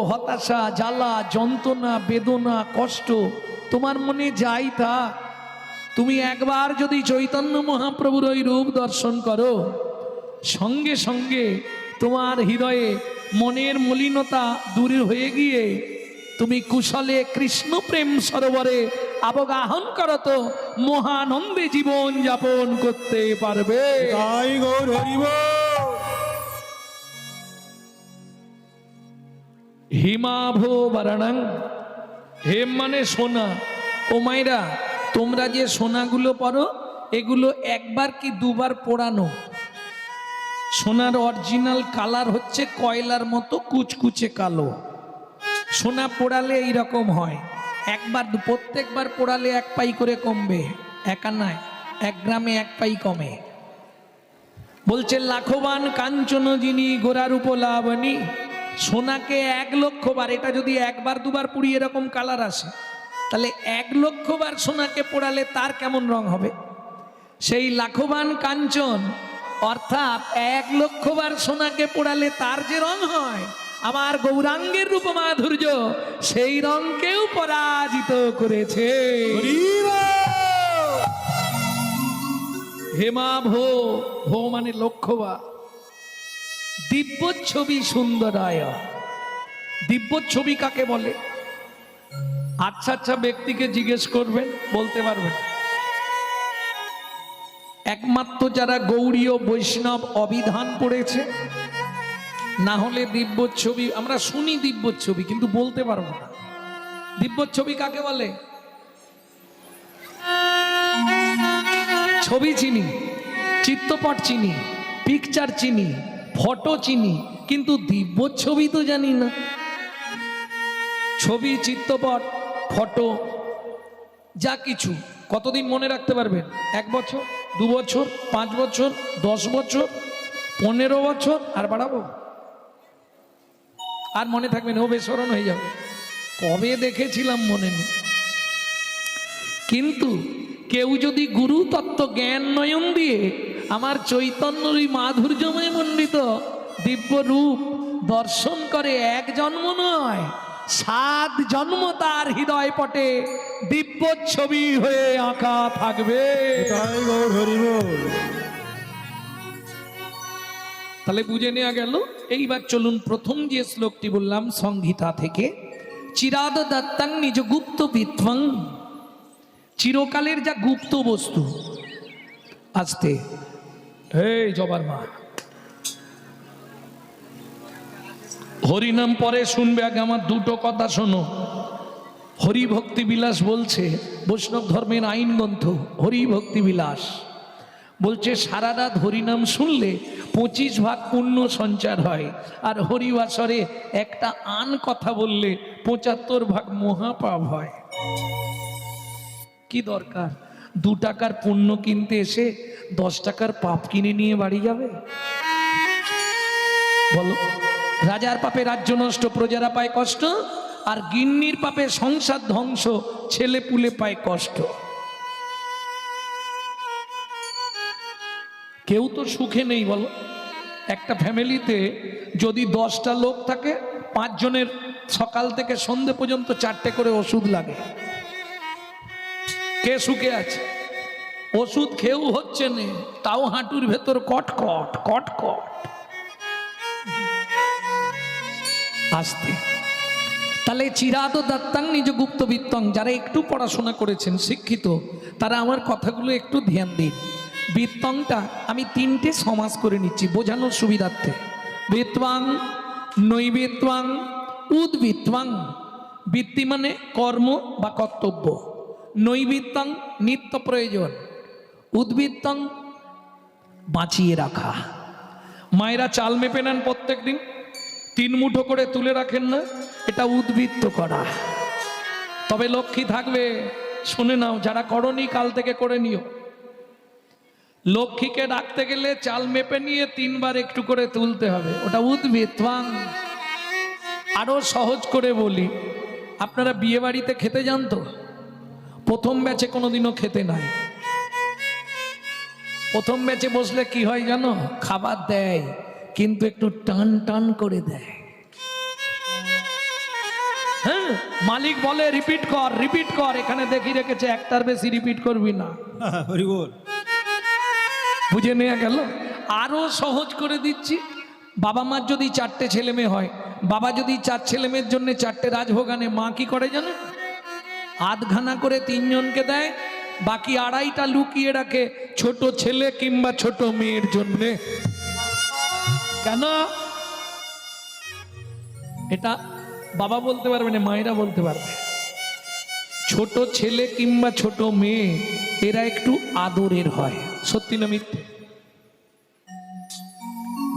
হতাশা, জ্বালা, যন্ত্রণা, বেদনা, কষ্ট তোমার মনে যাই তা, তুমি একবার যদি চৈতন্য মহাপ্রভুর ওই রূপ দর্শন করো, সঙ্গে সঙ্গে তোমার হৃদয়ে মনের মলিনতা দূর হয়ে গিয়ে তুমি কুশলে কৃষ্ণ প্রেম সরোবরে অবগাহন করো, তো মহানন্দে জীবন যাপন করতে পারবে। তাই গৌর হরি বল। হিমাভো বারাণাং, হেম মানে সোনা। ও মাইরা, তোমরা যে সোনাগুলো পরো এগুলো একবার কি দুবার পোড়ানো? সোনার অরিজিনাল কালার হচ্ছে কয়লার মতো কুচকুচে কালো। সোনা পোড়ালে এইরকম হয়, একবার প্রত্যেকবার পোড়ালে 1 পাই করে কমবে, একা নয়, 1 গ্রামে 1 পাই কমে। বলছে লাখবান কাঞ্চন যিনি গোরার উপলাবনী, সোনাকে 1 লক্ষ বার, এটা যদি একবার দুবার পুড়ি এরকম কালার আসে, তাহলে 1 লক্ষ বার সোনাকে পোড়ালে তার কেমন রং হবে? সেই লাখবান কাঞ্চন অর্থাৎ 1 লক্ষ বার সোনাকে পোড়ালে তার যে রং হয়, আমার গৌরাঙ্গের রূপ মাধুর্য সেই রংকেও পরাজিত করেছে। হরি বল। হেমাভো, ভো মানে লক্ষবার। দিব্য ছবি সুন্দরায়, দিব্য ছবি কাকে বলে? আচ্ছা আচ্ছা ব্যক্তিকে জিজ্ঞেস করবেন, বলতে পারবেন। একমাত্র যারা গৌড়ীয় বৈষ্ণব অভিধান পড়েছে, না হলে দিব্য ছবি আমরা শুনি, দিব্য ছবি কিন্তু বলতে পারবো না। দিব্য ছবি কাকে বলে? ছবি চিনি, চিত্রপট চিনি, পিকচার চিনি, ফটো চিনি, কিন্তু দিব্য ছবি তো জানি না। ছবি, চিত্রপট, ফটো যা কিছু কতদিন মনে রাখতে পারবেন? 1 বছর, 2 বছর, 5 বছর, 10 বছর, 15 বছর, আর বাড়াবো? আর মনে থাকবে না, ও বেসরণ হয়ে যাবে। কবে দেখেছিলাম মনে নেই। কিন্তু কেউ যদি গুরু তত্ত্ব জ্ঞান নয়ন দিয়ে আমার চৈতন্যর মাধুর্যময় মণ্ডিত দিব্য রূপ দর্শন করে, 1 জন্ম নয় 7 জন্ম তার হৃদয় পটে দিব্য ছবি হয়ে আঁকা থাকবে। তাই গৌর হরি বল। তাহলে বুঝে নেওয়া গেল। এইবার চলুন প্রথম যে শ্লোকটি বললাম সংহিতা থেকে, চিরাদ দত্তাং নিজ গুপ্ত বিত্বং, চিরকালের যা গুপ্ত বস্তু। আস্তে, এই জবার মা, হরিনাম পরে শুনবে, আগে আমার 2টো কথা শোনো। হরি ভক্তি বিলাস বলছে, বৈষ্ণব ধর্মের আইন গ্রন্থ হরি ভক্তি বিলাস বলছে, সারা রাত হরিনাম শুনলে 25 ভাগ পুণ্য সঞ্চার হয়, আর হরিবাসরে একটা আন কথা বললে 75 ভাগ মহাপাপ হয়। কি দরকার 2 টাকার পুণ্য কিনতে এসে 10 টাকার পাপ কিনে নিয়ে বাড়ি যাবে? বলো, রাজার পাপে রাজ্য নষ্ট, প্রজারা পায় কষ্ট, আর গিন্নির পাপে সংসার ধ্বংস, ছেলে পুলে পায় কষ্ট। কেউ তো সুখে নেই বলো। একটা ফ্যামিলিতে যদি 10টা লোক থাকে, 5 জনের সকাল থেকে সন্ধে পর্যন্ত 4টে করে ওষুধ লাগে। কে সুখে আছে? ওষুধ খেয়েও হচ্ছে না, তাও হাঁটুর ভেতর কটকট কটকট। আসতে, তাহলে চিরাদ দত্তাং নিজ গুপ্ত বিত্তং, যারা একটু পড়াশোনা করেছেন, শিক্ষিত, তারা আমার কথাগুলো একটু ধ্যান দিন। বিত্তংটা আমি 3টে সমাস করে নিচ্ছি বোঝানোর সুবিধার্থে। বিত্বাং, নৈবিত্বাং, উদ্বৃত্তাং। বৃত্তি মানে কর্ম বা কর্তব্য, নৈবিত্তাং নিত্য প্রয়োজন, উদ্বৃত্তাং বাঁচিয়ে রাখা। মায়েরা চাল মেপে নেন প্রত্যেক দিন, 3 মুঠো করে তুলে রাখেন না, এটা উদ্বৃত্ত করা। তবে লক্ষ্মী থাকবে, শুনে নাও, যারা করনি কাল থেকে করে নিও। লক্ষ্মীকে ডাকতে গেলে চাল মেপে নিয়ে 3 বার একটু করে তুলতে হবে, ওটা উদ্বৃত্তাং। আরো সহজ করে বলি, আপনারা বিয়ে বাড়িতে খেতে যান তো, প্রথম ব্যাচে কোনোদিনও খেতে নাই। প্রথম ব্যাচে বসলে কি হয় জানো? খাবার দেয় কিন্তু একটু টান টান করে দেয়। হ্যাঁ, মালিক বলে রিপিট কর, এখানে দেখি রেখেছে একটার বেশি রিপিট করবি না। হরি বল। বুঝে নেওয়া গেল। আরো সহজ করে দিচ্ছি, বাবা মার যদি 4টে ছেলে মেয়ে হয়, বাবা যদি 4 ছেলে মেয়ের জন্য 4টে রাজভোগ আনে, মা কি করে জানেন? আধখানা করে 3 জনকে দেয়, বাকি 2.5টা লুকিয়ে রাখে ছোট ছেলে কিংবা ছোট মেয়ের জন্য। কেন? এটা বাবা বলতে পারবে না, মায়েরা বলতে পারবে। ছোট ছেলে কিংবা ছোট মেয়ে এরা একটু আদরের হয়, সত্যি না মিথ্যে?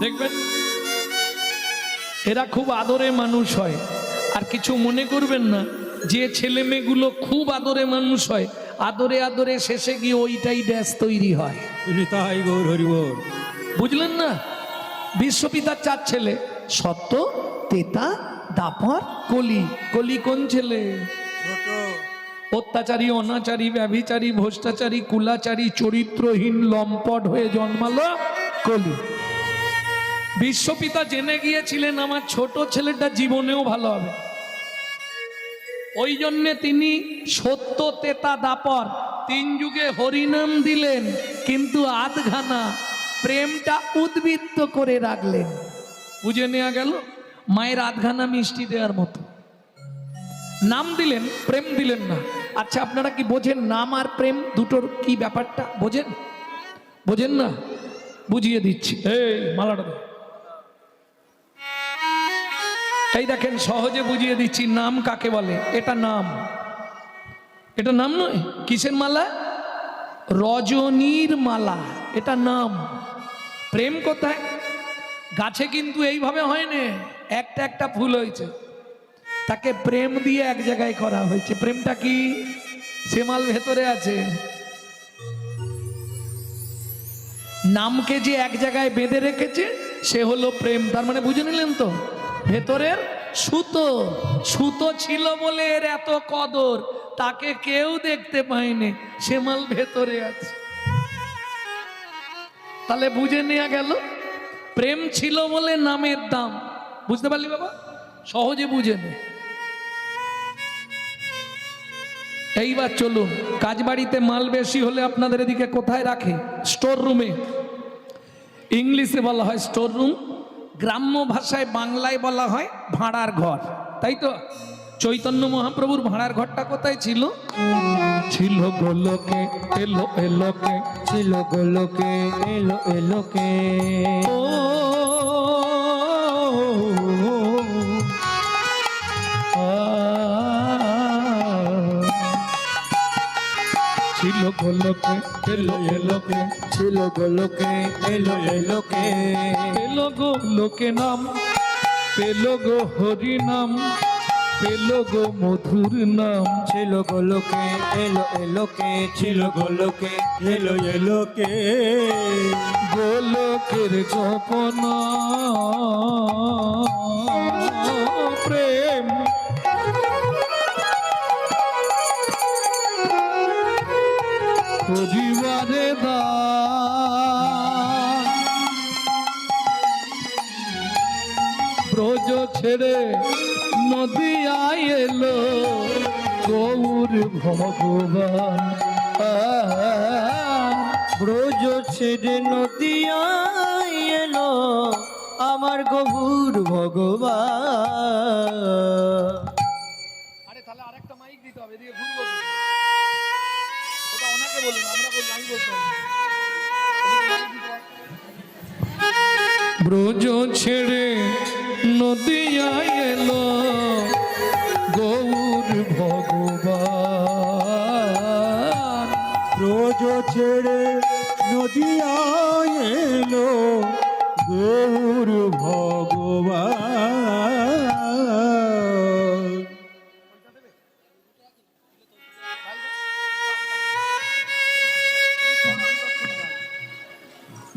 দেখবেন এরা খুব আদরে মানুষ হয়। আর কিছু মনে করবেন না, যে ছেলে মেয়েগুলো খুব আদরে মানুষ হয়, আদরে আদরে শেষে গিয়ে ওইটাই ড্যাস তৈরি হয়। তাই গৌর হরি বল। বুঝলেন না? বিশ্বপিতার 4 ছেলে, সত্য, তেতা, দাপর, কলি। কলি কোন ছেলে? ছোট। অত্যাচারী, অনাচারী, ব্যভিচারী, ভ্রষ্টাচারী, কুলাচারী, চরিত্রহীন, লম্পট হয়ে জন্মালো কলি। বিশ্বপিতা জেনে গিয়েছিলেন আমার ছোট ছেলেটা জীবনেও ভালো হবে, ওই জন্যে তিনি সত্য, তেতা, দাপর 3 যুগে হরিনাম দিলেন, কিন্তু আধখানা প্রেমটা উদ্বৃত্ত করে রাখলেন। বুঝে নেওয়া গেল? মায়ের আধখানা মিষ্টি দেওয়ার মতো নাম দিলেন, প্রেম দিলেন না। আচ্ছা, আপনারা কি বোঝেন নাম আর প্রেম দুটোর কি ব্যাপারটা? বোঝেন? বোঝেন না? বুঝিয়ে দিচ্ছি। এই মালাটা দে। এই দেখেন, সহজে বুঝিয়ে দিচ্ছি নাম কাকে বলে। এটা নাম, এটা নাম নয়। কিসের মালা? রজনীর মালা, এটা নাম। প্রেম কোথায়? গাছে কিন্তু এইভাবে হয় না, একটা একটা ফুল হয়েছে, তাকে প্রেম দিয়ে এক জায়গায় করা হয়েছে। প্রেমটা কি? সেমাল ভেতরে আছে। নামকে যে এক জায়গায় বেঁধে রেখেছে সে হলো প্রেম। তার মানে বুঝে নিলেন তো? ভেতরের সুতো, সুতো ছিল বলে এর এত কদর, তাকে কেউ দেখতে পায়নি, সেমাল ভেতরে আছে। তাহলে বুঝে নেওয়া গেল, প্রেম ছিল বলে নামের দাম। বুঝতে পারলি বাবা? সহজে বুঝে নে। এইবার চলুন, কাজবাড়িতে মাল বেশি হলে আপনাদের এদিকে কোথায় রাখে? স্টোর রুমে। ইংলিশে বলা হয় স্টোর রুম, গ্রাম্য ভাষায় বাংলায় বলা হয় ভাড়ার ঘর, তাই তো? চৈতন্য মহাপ্রভুর ভাড়ার ঘরটা কোথায় ছিল? ছিল গোলকে, এলো এলোকে, ছিল গোলকে, এলো এলোকে। ও ছিল গোলকে, এলো এলোকে, ছিল গোলকে, এলো এলোকে। পেলো গো লোকে নাম, পেলো গো হরি নাম, পেলো গো মধুর নাম। ছিল গোলকে, এলো এলোকে, ছিল গোলকে, এলো এলোকে। গোলকের গোপন প্রেম, পরিবারে দান। ব্রজ ছেড়ে নদিয়ায় এলো গৌর ভগবান। ব্রজ ছেড়ে নদিয়ায় এলো আমার গৌর ভগবান। আরে তাহলে আরেকটা মাইক দিতে হবে, দিয়ে ঘুরবো। ওটা ওনাকে বলুন, আমরা বলবো, আমি বলতে হবে। ব্রজ ছেড়ে নদিয়ায় এলো গৌর ভগবান। ব্রজ ছেড়ে নদিয়ায় এলো গৌর ভগবান।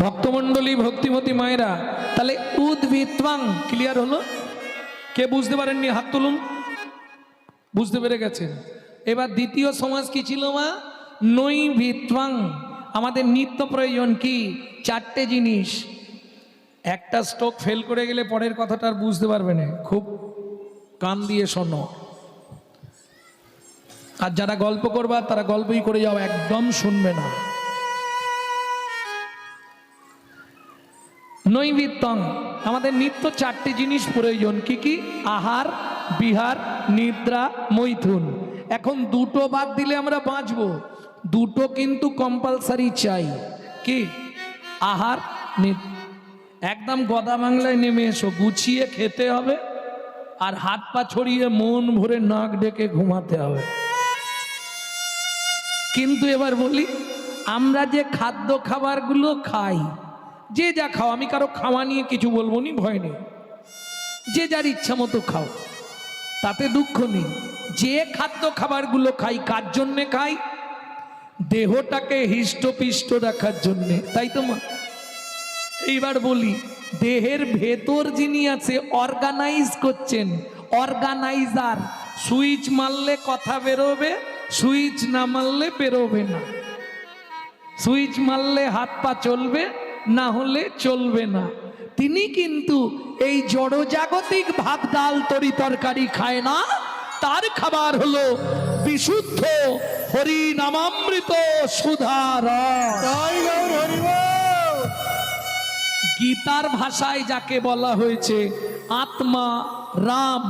ভক্তমণ্ডলী, ভক্তিমতী মায়েরা, তাহলে উদ্ভিত্বাং ক্লিয়ার হলো? কে বুঝতে পারেননি হাত তুলুন। বুঝতে পেরে গেছেন? এবার দ্বিতীয় সমাজ কি ছিল মা? নৈভিত্বাং। আমাদের নিত্য প্রয়োজন কি? 4টে জিনিস। একটা স্ট্রোক ফেল করে গেলে পরের কথাটা আর বুঝতে পারবে না, খুব কান দিয়ে শোনো। আর যারা গল্প করবা তারা গল্পই করে যাও, একদম শুনবে না। নৈমিত্তং, আমাদের নিত্য চারটি জিনিস প্রয়োজন। কি কি? আহার, বিহার, নিদ্রা, মৈথুন। এখন দুটো বাদ দিলে আমরা বাঁচবো, দুটো কিন্তু কম্পালসারি চাই। কি? আহার, নিদ্রা। একদম গদা বাংলায় নেমে এসো, গুছিয়ে খেতে হবে আর হাত পা ছড়িয়ে মন ভরে নাক ডেকে ঘুমাতে হবে। কিন্তু এবার বলি, আমরা যে খাদ্য খাবারগুলো খাই, যে যা খাও, আমি কারো খাওয়া নিয়ে কিছু বলবো নি, ভয় নেই, যে যার ইচ্ছা মতো খাও, তাতে দুঃখ নেই। যে খাদ্য খাবারগুলো খাই কার জন্যে খাই? দেহটাকে হৃষ্টপিষ্ট রাখার জন্যে, তাই তো মা? এইবার বলি, দেহের ভেতর যিনি আছে অর্গানাইজ করছেন, অর্গানাইজার, সুইচ মারলে কথা বেরোবে, সুইচ না মারলে বেরোবে না। সুইচ মারলে হাত পা চলবে, না হলে চলবে না। তিনি কিন্তু এই জড়জাগতিক ভাত ডাল তরি তরকারি খায় না, তার খাবার হলো বিশুদ্ধ হরি নামামৃত সুধার। গীতার ভাষায় যাকে বলা হয়েছে আত্মা রাম।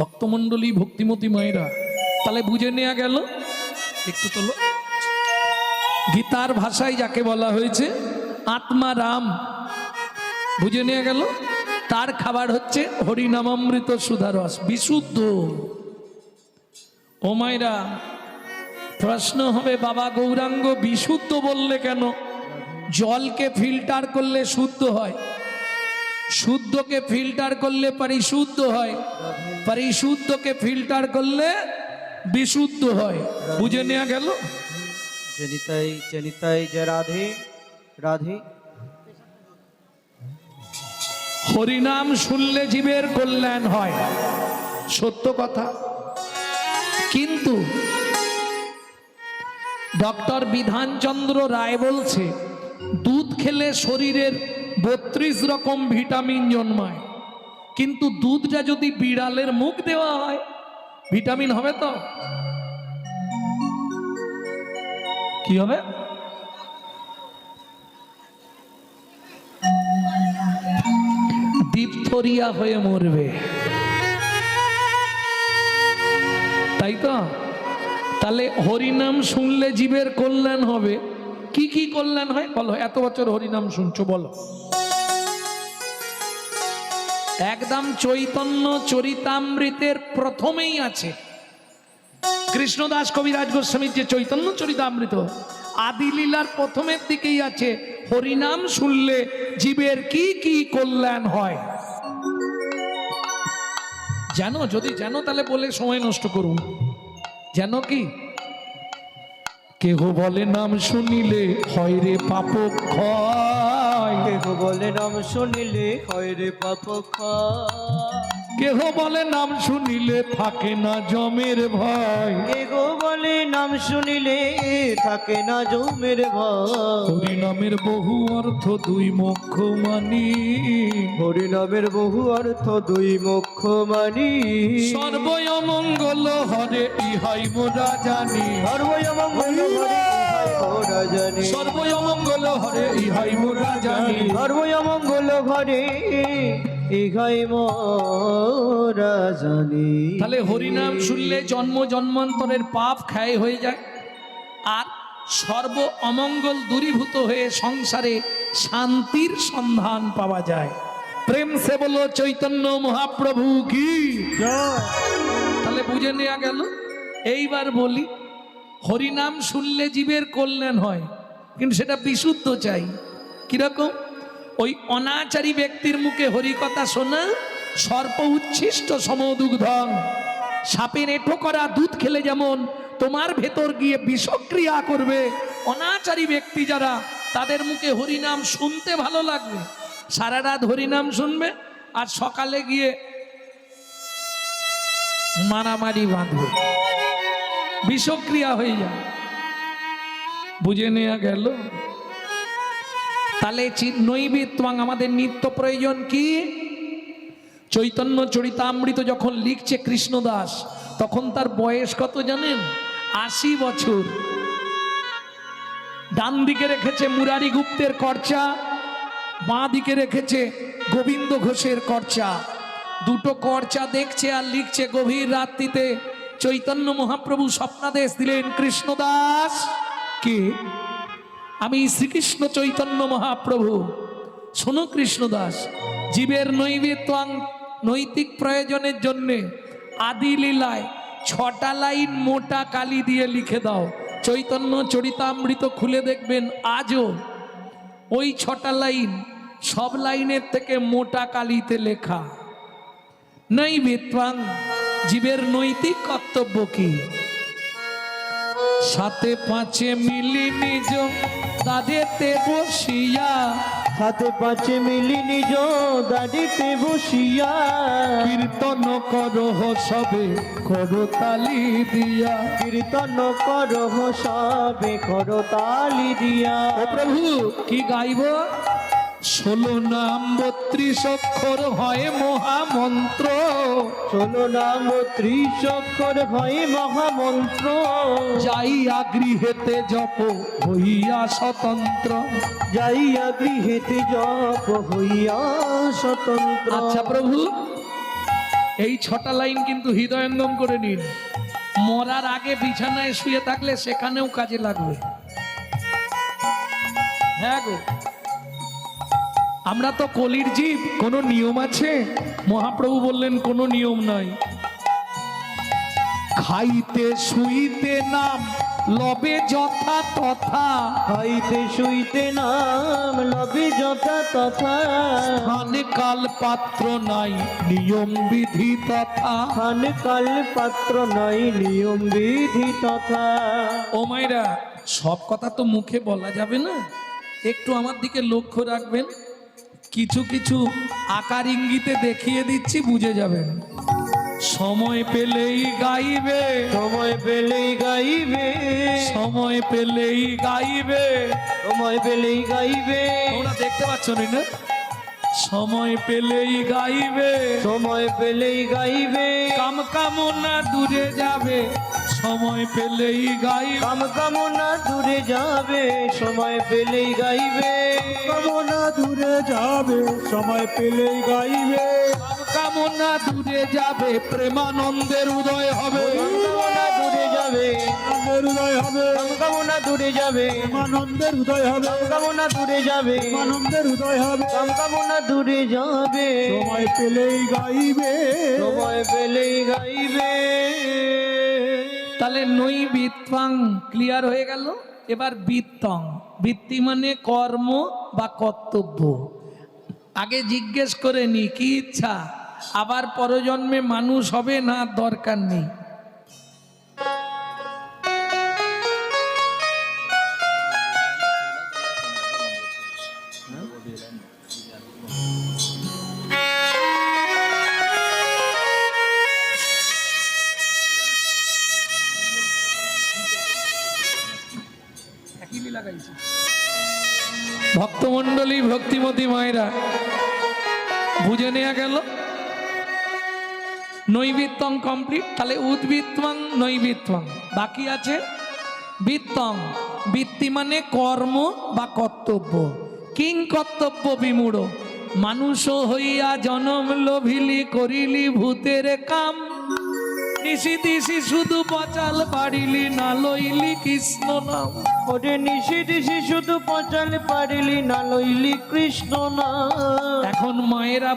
ভক্তমণ্ডলী, ভক্তিমতী মায়েরা, তাহলে বুঝে নেওয়া গেল। একটু তোলো। গীতার ভাষায় যাকে বলা হয়েছে আত্মা রাম, বুঝে নেওয়া গেল। তার খাবার হচ্ছে হরিনামামৃত সুধারস, বিশুদ্ধ। ও মায়েরা, প্রশ্ন হবে, বাবা গৌরাঙ্গ বিশুদ্ধ বললে কেন? জলকে ফিল্টার করলে শুদ্ধ হয়, শুদ্ধকে ফিল্টার করলে পরিশুদ্ধ হয়, পরিশুদ্ধকে ফিল্টার করলে বিশুদ্ধ হয়। বুঝে নেওয়া গেল। জনিতাই জনিতাই জয় রাধে রাধে। হরিনাম শুনলে জীবের কল্যাণ হয়, সত্য কথা। কিন্তু ডক্টর বিধানচন্দ্র রায় বলছে, দুধ খেলে শরীরের 32 রকম ভিটামিন জন্মায়, কিন্তু দুধটা যদি বিড়ালের মুখ দেওয়া হয়, ভিটামিন হবে তো? কি হবে? ডিপথোরিয়া হয়ে মরবে, তাই তো? তাহলে হরিনাম শুনলে জীবের কল্যাণ হবে। কি কি কল্যাণ হয় বলো? এত বছর হরিনাম শুনছো, বলো। একদম চৈতন্য চরিতামৃতের প্রথমেই আছে, কৃষ্ণদাস কবিরাজ গোস্বামীর যে চৈতন্য চরিতামৃত, আদি লীলার প্রথমের দিকেই আছে হরিনাম শুনলে জীবের কি কি কল্যাণ হয়। জানো? যদি জানো তাহলে বলে সময় নষ্ট করুন। জানো কি? কেহ বলে নাম শুনিলে হয় রে পাপ ক্ষয়, কেহ বলে নাম শুনিলে হয় রে পাপ ক্ষয়, কেহ বলে নাম শুনিলে থাকে না জমের ভয়, কেহ বলে নাম শুনিলে থাকে না জমের ভয়। হরিনামের বহু অর্থ দুই মোক্ষ মানি, হরিনামের বহু অর্থ দুই মোক্ষ মানি, সর্বয় মঙ্গল হরে ইহাই মোরা জানি, সর্বয় মঙ্গল হরে ইহাই মোরা জানি, সর্বয় মঙ্গল হরে ইহাই মোরা জানি, সর্বয় মঙ্গল ঘরে ইহাই মোরা জানি। তাহলে হরিনাম শুনলে জন্ম জন্মান্তরের পাপ ক্ষয় হয়ে যায়, আর সর্ব অমঙ্গল দূরীভূত হয়ে সংসারে শান্তির সন্ধান পাওয়া যায়। প্রেম সে বলো চৈতন্য মহাপ্রভু কি। তাহলে বুঝে নেওয়া গেল। এইবার বলি, হরিনাম শুনলে জীবের কল্যাণ হয়, কিন্তু সেটা বিশুদ্ধ চাই। কিরকম? ওই অনাচারী ব্যক্তির মুখে হরিকথা শোনা সর্প উচ্ছিষ্ট সমদুগ্ধং, সাপের এঁটো করা দুধ খেলে যেমন তোমার ভেতর গিয়ে বিষক্রিয়া করবে, অনাচারী ব্যক্তি যারা, তাদের মুখে হরিনাম শুনতে ভালো লাগবে, সারা রাত হরিনাম শুনবে আর সকালে গিয়ে মারামারি বাঁধবে, বিষক্রিয়া হয়ে যায়। বুঝে নেওয়া গেল। তাহলে নৈবেদ্য আমাদের নিত্য প্রয়োজন কি? চৈতন্য চরিতামৃত যখন লিখছে কৃষ্ণদাস, তখন তার বয়স কত জানেন? 80 বছর। ডান দিকে রেখেছে মুরারি গুপ্তের কর্চা, বাঁ দিকে রেখেছে গোবিন্দ ঘোষের কর্চা। দুটো কর্চা দেখছে আর লিখছে। গভীর রাত্রিতে চৈতন্য মহাপ্রভু স্বপ্নাদেশ দিলেন, কৃষ্ণদাস কে? আমি শ্রীকৃষ্ণ চৈতন্য মহাপ্রভু। শোনো কৃষ্ণদাস, জীবের নৈতিক প্রয়োজনের জন্যে আদি লীলায় 6টা লাইন মোটা কালি দিয়ে লিখে দাও। চৈতন্য চরিতামৃত খুলে দেখবেন আজও ওই 6টা লাইন সব লাইনের থেকে মোটা কালিতে লেখা। নৈবেত্বাং, জীবের নৈতিক কর্তব্য কি? সাথে পাঁচে মিলি নিজ দাঁড়েতে বসিয়া, হাতে পাঁচে মিলি নিজ দাঁড়িতে বসিয়া, কীর্তন করহ সবে করতালি দিয়া। কীর্তন করহ সবে করতালি দিয়া। ও প্রভু, কি গাইব? 16 নাম 32 অক্ষর হয় মহামন্ত্র। 16 নাম 30 অক্ষর হয় মহামন্ত্র। যাইয়া গৃহেতে জপ হইয়া স্বতন্ত্র। যাইয়া গৃহেতে জপ হইয়া স্বতন্ত্র। আচ্ছা প্রভু, এই 6টা লাইন কিন্তু হৃদয়ঙ্গম করে নিন। মরার আগে বিছানায় শুয়ে থাকলে সেখানেও কাজে লাগবে। হ্যাঁ গো, আমরা তো কলির জীব, কোনো নিয়ম আছে? মহাপ্রভু বললেন কোনো নিয়ম নাই। খাইতে শুইতে নাম লবে যথা তথা, খাইতে শুইতে নাম লবে যথা তথা। স্থানে কাল পাত্র নাই নিয়ম বিধি তথা। খান কাল পাত্র নাই নিয়ম বিধি তথা। ও মাইরা, সব কথা তো মুখে বলা যাবে না, একটু আমার দিকে লক্ষ্য রাখবেন। কিছু কিছু আকার ইঙ্গিতে দেখিয়ে দিচ্ছি, বুঝে যাবেন। সময় পেলেই গাইবে, সময় পেলেই গাইবে, সময় পেলেই গাইবে, সময় পেলেই গাইবে। তোমরা দেখতে পাচ্ছ না? সময় পেলেই গাইবে, সময় পেলেই গাইবে। কাম কামনা দূরে যাবে, সময় পেলেই গাইবে। কাম কামনা দূরে যাবে, সময় পেলেই গাইবে। কামনা দূরে যাবে, সময় পেলেই গাইবে। কাম কামনা দূরে যাবে, প্রেমানন্দের উদয় হবে। কামনা দূরে যাবে, আনন্দের উদয় হবে। কামনা দূরে যাবে, আনন্দের উদয় হবে। কামনা দূরে যাবে, আনন্দের উদয় হবে। কামনা দূরে যাবে, সময় পেলেই গাইবে, সময় পেলেই গাইবে। তাহলে নৈবিত্তাং ক্লিয়ার হয়ে গেল। এবার বিত্তং, বৃত্তি মানে কর্ম বা কর্তব্য। আগে জিজ্ঞেস করে নি কি ইচ্ছা, আবার পরজন্মে মানুষ হবে না, দরকার নেই। ভক্তমণ্ডলী, ভক্তিমতী মায়েরা, বুঝে নেওয়া গেল নৈবিত্তং কমপ্লিট। তাহলে উদ্বৃত্তং নৈবিত্তং, বাকি আছে বৃত্তং। বৃত্তি মানে কর্ম বা কর্তব্য। কিং কর্তব্য বিমূঢ়, মানুষ হইয়া জনম লোভিলি, করিলি ভূতের কাম। নিশি দিশি শুধু পচাল পারিলি, না লইলি কৃষ্ণ নাম। ওরে নিশি দিশি শুধু পচাল পারিলি, না লইলি কৃষ্ণ নাম। এখন মায়েরা